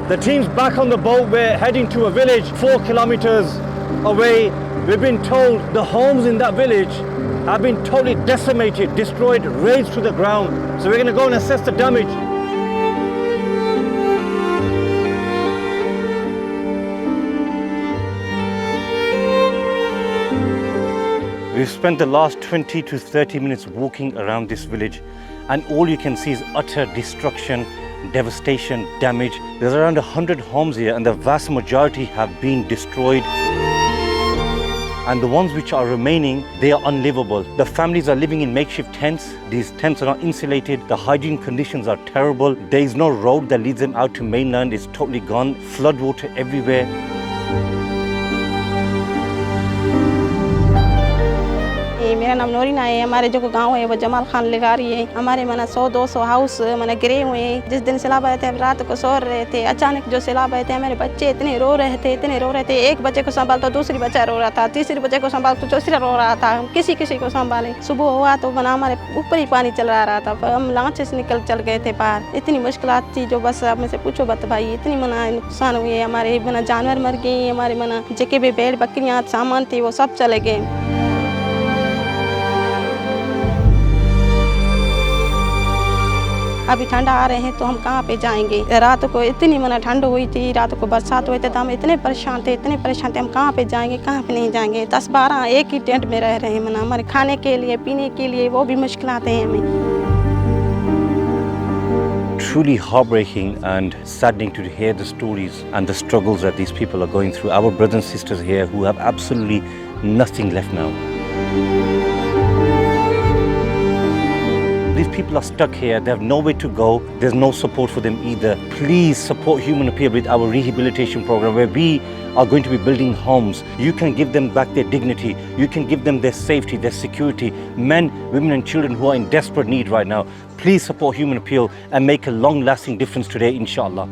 The team's back on the boat. We're heading to a village 4 kilometers away. We've been told the homes in that village have been totally decimated, destroyed, razed to the ground. So we're going to go and assess the damage. We've spent the last 20 to 30 minutes walking around this village, and all you can see is utter destruction, devastation, damage. There's around 100 homes here, and the vast majority have been destroyed. And the ones which are remaining, they are unlivable. The families are living in makeshift tents. These tents are not insulated. The hygiene conditions are terrible. There is no road that leads them out to mainland. It's totally gone. Flood water everywhere. मेरा नाम नोरीना है। हमारे जो गांव है वो जमाल खान लेघारी है। हमारे मना 100-200 हाउस मना गिरे हुए हैं। जिस दिन सैलाब आए थे हम रात को सो रहे थे, अचानक जो सैलाब आए थे हमारे बच्चे इतने रो रहे थे। एक बच्चे को संभाल तो दूसरी बच्चा रो रहा था, तीसरे बच्चे को संभाल तो चौथी रो रहा था। हम किसी को संभाले। सुबह हुआ तो मना हमारे ऊपर ही पानी चल रहा था। हम लांच से निकल चल गए थे पार। इतनी मुश्किलात थी जो बस आप में से पूछो मत भाई। इतनी मना नुकसान हुए, हमारे मना जानवर मर गए, हमारे मना जितने भी भेड़ बकरियाँ सामान थे वो सब चले गए। अभी ठंडा आ रहे हैं तो हम कहाँ पे जाएंगे। रात को इतनी मना ठंड हुई थी, रात को बरसात हुई थी तो हम इतने परेशान थे हम कहाँ पे जाएंगे, कहाँ पे नहीं जाएंगे। 10-12 एक ही टेंट में रह रहे हैं। मना हमारे खाने के लिए, पीने के लिए वो भी मुश्किल आते हैं हमें। Truly heartbreaking and saddening to hear the stories and the struggles that these people are going through. Our brothers and sisters here who have absolutely nothing left now. These people are stuck here, they have nowhere to go, there's no support for them either. Please support Human Appeal with our rehabilitation program where we are going to be building homes. You can give them back their dignity, you can give them their safety, their security. Men, women and children who are in desperate need right now. Please support Human Appeal and make a long-lasting difference today, inshallah.